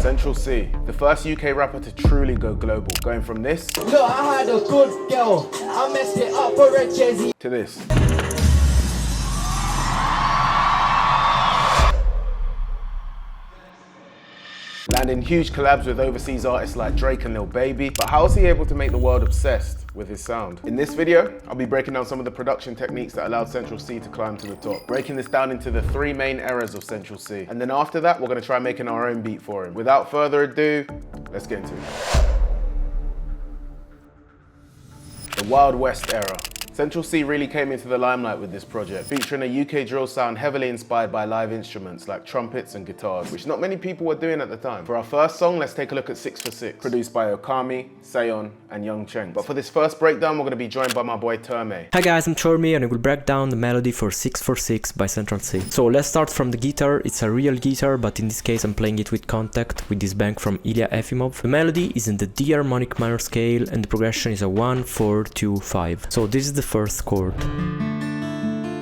Central Cee, the first UK rapper to truly go global, going from this Look, I had a good girl, I messed it up for a Jay-Z. to this. Landing huge collabs with overseas artists like Drake and Lil Baby, but how is he able to make the world obsessed with his sound? In this video, I'll be breaking down some of the production techniques that allowed Central Cee to climb to the top, breaking this down into the 3 main eras of Central Cee. And then after that, we're gonna try making our own beat for him. Without further ado, let's get into it. The Wild West era. Central Cee really came into the limelight with this project, featuring a UK drill sound heavily inspired by live instruments like trumpets and guitars, which not many people were doing at the time. For our first song, let's take a look at 6 for 6, produced by Okami, Seon, and Young Cheng. But for this first breakdown, we're going to be joined by my boy Terme. Hi guys, I'm Chormy and I will break down the melody for 6 for 6 by Central Cee. So let's start from the guitar. It's a real guitar, but in this case I'm playing it with Contact, with this bank from Ilya Efimov. The melody is in the D harmonic minor scale and the progression is a 1, 4, 2, 5. So this is the first chord.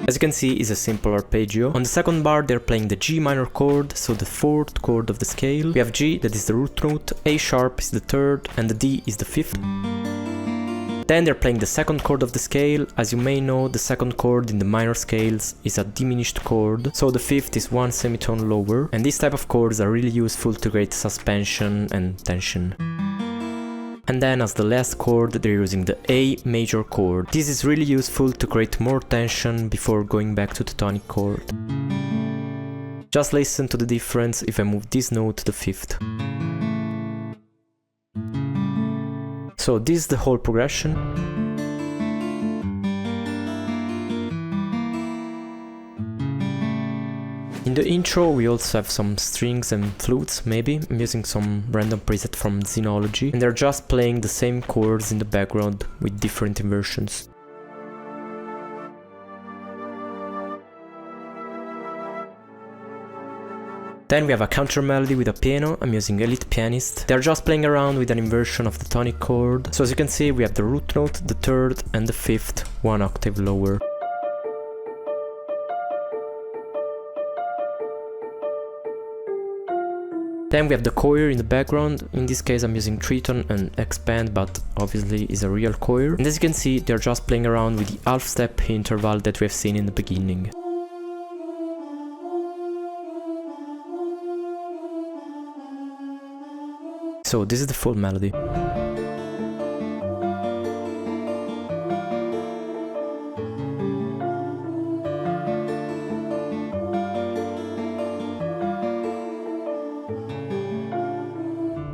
As you can see, it's a simple arpeggio. On the second bar they're playing the G minor chord, so the 4th chord of the scale. We have G, that is the root note, A sharp is the 3rd, and the D is the 5th. Then they're playing the 2nd chord of the scale. As you may know, the 2nd chord in the minor scales is a diminished chord, so the 5th is 1 semitone lower, and these type of chords are really useful to create suspension and tension. And then as the last chord, they're using the A major chord. This is really useful to create more tension before going back to the tonic chord. Just listen to the difference if I move this note to the 5th. So this is the whole progression. In the intro we also have some strings and flutes, maybe. I'm using some random preset from Xenology, and they're just playing the same chords in the background with different inversions. Then we have a counter melody with a piano. I'm using Elite Pianist. They're just playing around with an inversion of the tonic chord. So as you can see, we have the root note, the 3rd and the 5th, 1 octave lower. Then we have the choir in the background. In this case I'm using Triton and Expand, but obviously is a real choir. And as you can see, they're just playing around with the half step interval that we have seen in the beginning. So this is the full melody.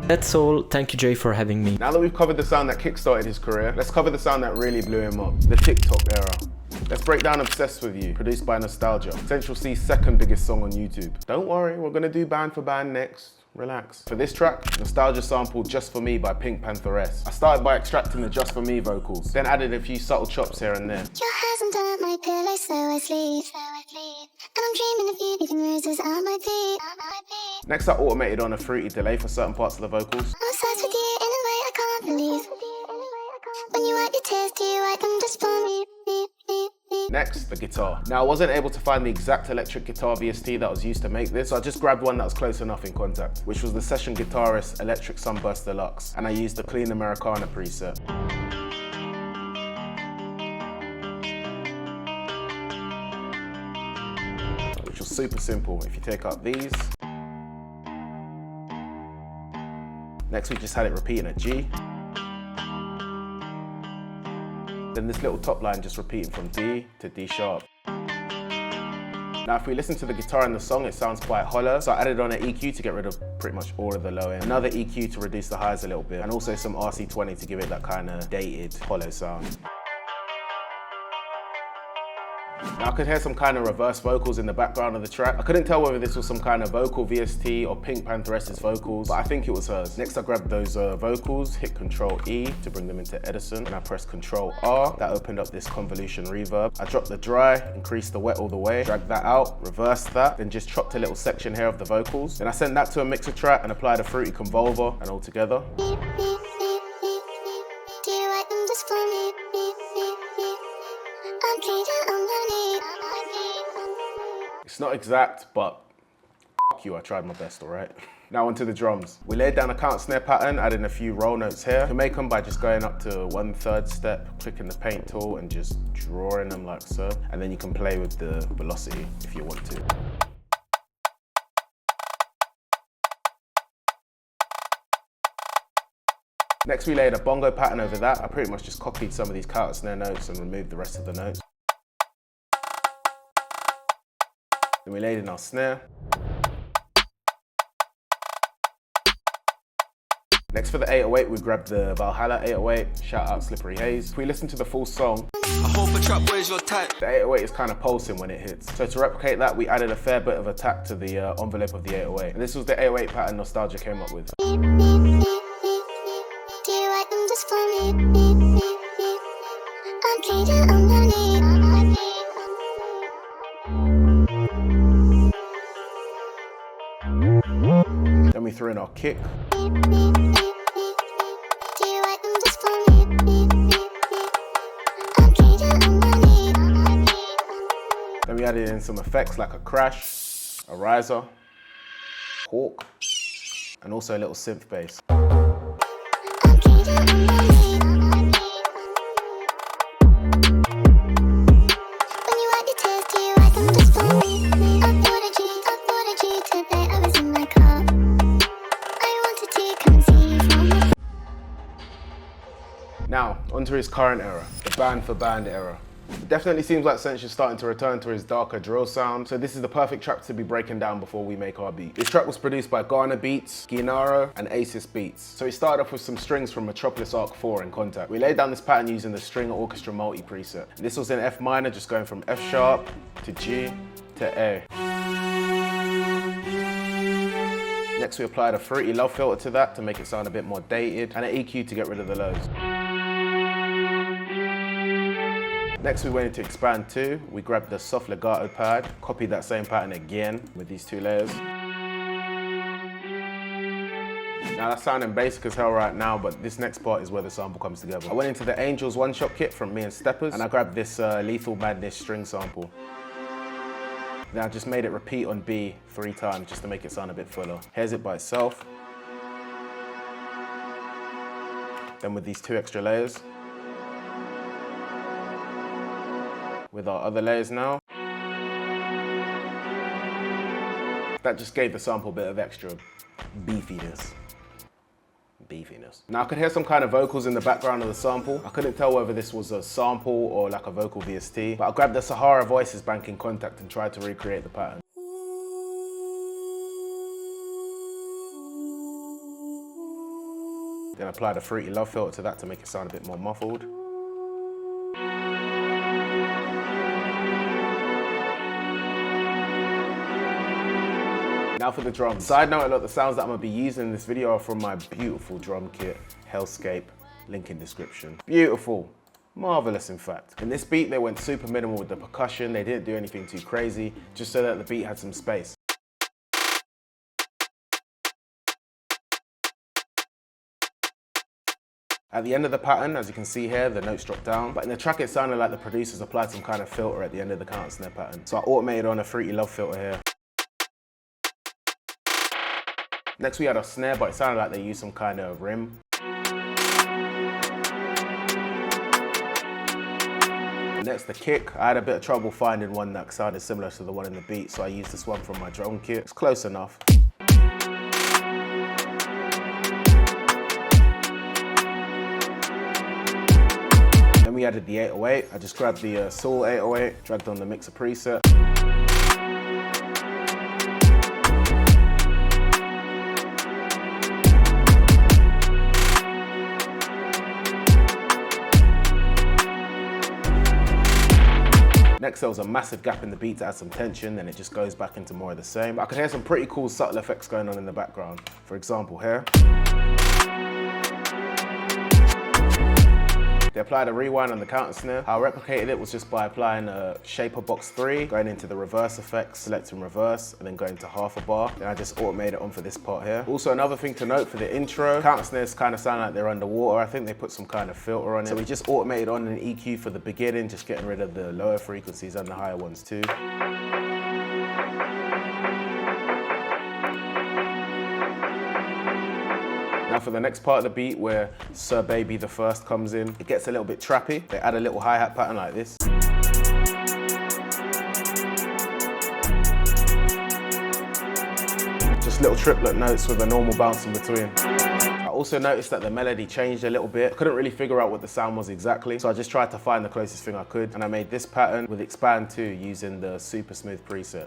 That's all, thank you Jay for having me. Now that we've covered the sound that kickstarted his career, let's cover the sound that really blew him up, the TikTok era. Let's break down Obsessed With You, produced by Nostalgia, Central Cee's 2nd biggest song on YouTube. Don't worry, we're gonna do band for band next. Relax. For this track, Nostalgia sampled Just For Me by Pink Pantheress. I started by extracting the Just For Me vocals, then added a few subtle chops here and there. Your hands under my pillow, so I sleep. And I'm dreaming of you leaving roses on my feet. Next, I automated on a fruity delay for certain parts of the vocals. I'm obsessed with you in a way I can't believe. When you wipe your tears, do you wipe them just for me? Next, the guitar. Now, I wasn't able to find the exact electric guitar VST that was used to make this, so I just grabbed one that was close enough in Contact, which was the Session Guitarist Electric Sunburst Deluxe, and I used the Clean Americana preset. Which was super simple. If you take out these. Next, we just had it repeating a G. Then this little top line just repeating from D to D sharp. Now if we listen to the guitar in the song, it sounds quite hollow, so I added on an EQ to get rid of pretty much all of the low end, another EQ to reduce the highs a little bit, and also some RC20 to give it that kind of dated, hollow sound. Now I could hear some kind of reverse vocals in the background of the track. I couldn't tell whether this was some kind of vocal VST or Pink Pantheress's vocals, but I think it was hers. Next I grabbed those vocals, hit Ctrl E to bring them into Edison, and I pressed Ctrl R. That opened up this convolution reverb. I dropped the dry, increased the wet all the way, dragged that out, reversed that, then just chopped a little section here of the vocals. Then I sent that to a mixer track and applied a fruity convolver, and all together. Do you wipe them just for me? I'm bleeding on my knees. It's not exact, but f you, I tried my best, alright? Now onto the drums. We laid down a count snare pattern, adding a few roll notes here. You can make them by just going up to 1/3 step, clicking the paint tool and just drawing them like so. And then you can play with the velocity if you want to. Next we laid a bongo pattern over that. I pretty much just copied some of these counter snare notes and removed the rest of the notes. Then we laid in our snare. Next for the 808, we grabbed the Valhalla 808, shout out Slippery Haze. If we listen to the full song, I hope a trap where's your type. the 808 is kind of pulsing when it hits. So to replicate that, we added a fair bit of attack to the envelope of the 808. And this was the 808 pattern Nostalgia came up with. Do you like them just for me? I'm treated underneath. Then we threw in our kick. Do you like them just for me? I'm treated underneath. Then we added in some effects like a crash, a riser, hawk, and also a little synth bass. I'm treated underneath. When you wipe your tears, do you like them just for me? I thought a G today. I was in my car. I wanted to come and see you from the Now, onto his current era, the band for band era. It definitely seems like Sench is starting to return to his darker drill sound, so this is the perfect track to be breaking down before we make our beat. This track was produced by Ghana Beats, Ginaro, and Asis Beats. So he started off with some strings from Metropolis Arc 4 in Contact. We laid down this pattern using the String Orchestra Multi preset. This was in F minor, just going from F sharp to G to A. Next we applied a Fruity Love filter to that to make it sound a bit more dated, and an EQ to get rid of the lows. Next we went into Expand 2. We grabbed the soft legato pad, copied that same pattern again with these two layers. Now that's sounding basic as hell right now, but this next part is where the sample comes together. I went into the Angels one-shot kit from me and Steppers, and I grabbed this Lethal Madness string sample. Then I just made it repeat on B 3 times just to make it sound a bit fuller. Here's it by itself. Then with these 2 extra layers. With our other layers now. That just gave the sample a bit of extra beefiness. Now I could hear some kind of vocals in the background of the sample. I couldn't tell whether this was a sample or like a vocal VST, but I grabbed the Sahara Voices bank in Contact and tried to recreate the pattern. Then I applied a Fruity Love filter to that to make it sound a bit more muffled. Now for the drums. Side note, a lot of the sounds that I'm gonna be using in this video are from my beautiful drum kit, Hellscape, link in description. Beautiful, marvelous in fact. In this beat, they went super minimal with the percussion. They didn't do anything too crazy, just so that the beat had some space. At the end of the pattern, as you can see here, the notes drop down, but in the track it sounded like the producers applied some kind of filter at the end of the counter snare pattern. So I automated on a Fruity Love filter here. Next we had a snare, but it sounded like they used some kind of rim. And next the kick. I had a bit of trouble finding one that sounded similar to the one in the beat, so I used this one from my drum kit. It's close enough. Then we added the 808. I just grabbed the Soul 808, dragged on the mixer preset. Next there was a massive gap in the beat to add some tension, then it just goes back into more of the same. But I could hear some pretty cool subtle effects going on in the background. For example here. They applied a rewind on the counter snare. How I replicated it was just by applying a Shaper Box 3, going into the reverse effects, selecting reverse, and then going to half a bar. Then I just automated it on for this part here. Also another thing to note for the intro, counter snares kind of sound like they're underwater. I think they put some kind of filter on it. So we just automated on an EQ for the beginning, just getting rid of the lower frequencies and the higher ones too. Now for the next part of the beat where Sir Baby the First comes in, it gets a little bit trappy. They add a little hi-hat pattern like this. Just little triplet notes with a normal bounce in between. I also noticed that the melody changed a little bit. I couldn't really figure out what the sound was exactly, so I just tried to find the closest thing I could, and I made this pattern with Expand 2 using the Super Smooth preset.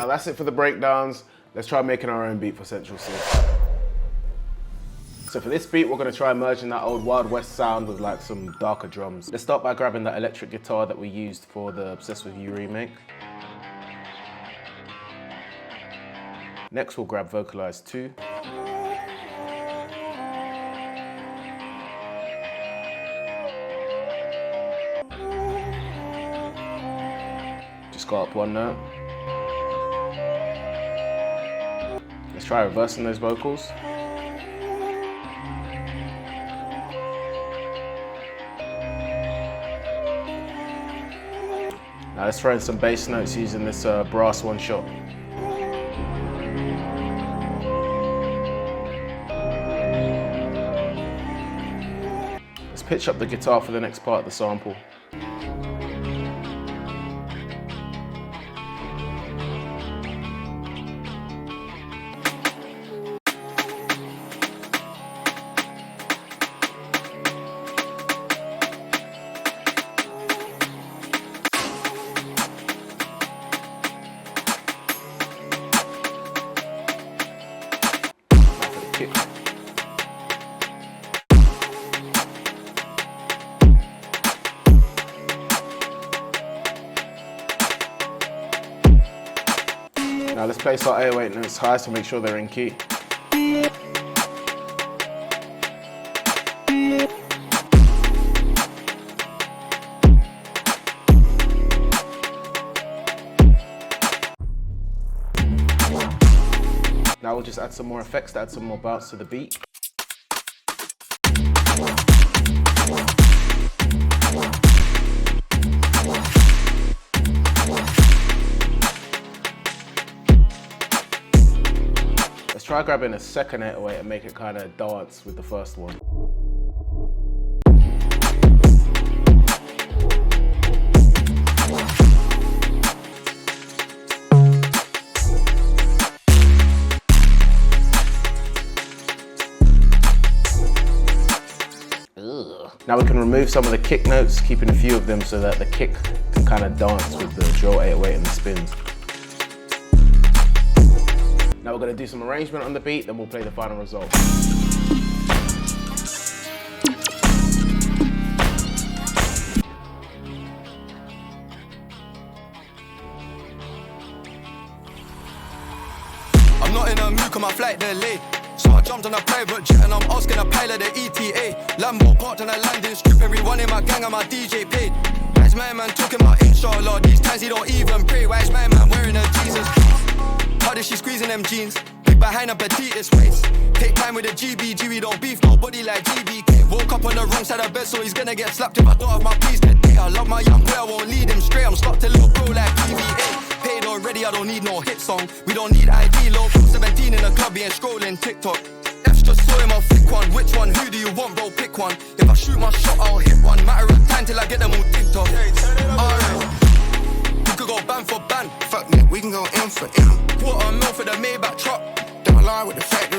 That's it for the breakdowns. Let's try making our own beat for Central C. So for this beat, we're gonna try merging that old Wild West sound with like some darker drums. Let's start by grabbing that electric guitar that we used for the Obsessed With You remake. Next, we'll grab Vocalize 2. Just go up one note. Let's try reversing those vocals. Now let's throw in some bass notes using this brass one shot. Let's pitch up the guitar for the next part of the sample. Kick. Now let's place our 808 notes high to make sure they're in key. Now we'll just add some more effects to add some more bounce to the beat. Let's try grabbing a second 808 and make it kind of dance with the first one. Now we can remove some of the kick notes, keeping a few of them so that the kick can kind of dance with the drill 808 and the spins. Now we're going to do some arrangement on the beat, then we'll play the final result. I'm not in a mood, cause my flight delayed. So I jumped on a private jet and I'm asking a pilot the ETA. Lambo parked on a landing strip, everyone in my gang and my DJ paid. Why's my man talking about inshallah? These times he don't even pray. Why's my man wearing a Jesus? How does she squeezing them jeans? Big behind a petite waist. Take time with a GBG, we don't beef, nobody like GBK. Woke up on the wrong side of bed, so he's gonna get slapped if I don't have my piece today. I love my young boy, I won't lead him straight. I'm stuck to little bro like PVA. Paid already, I don't need no hit song. We don't need ID, low 17 in the club, ain't scrolling TikTok. F's just saw him, I'll flick one. Which one? Who do you want, bro? Pick one. If I shoot my shot, I'll hit one. Matter of time till I get them all ticked off. Alright, we could go ban for ban. Fuck it, we can go in for M. Quarter mil for the Maybach truck. Don't lie with the factory.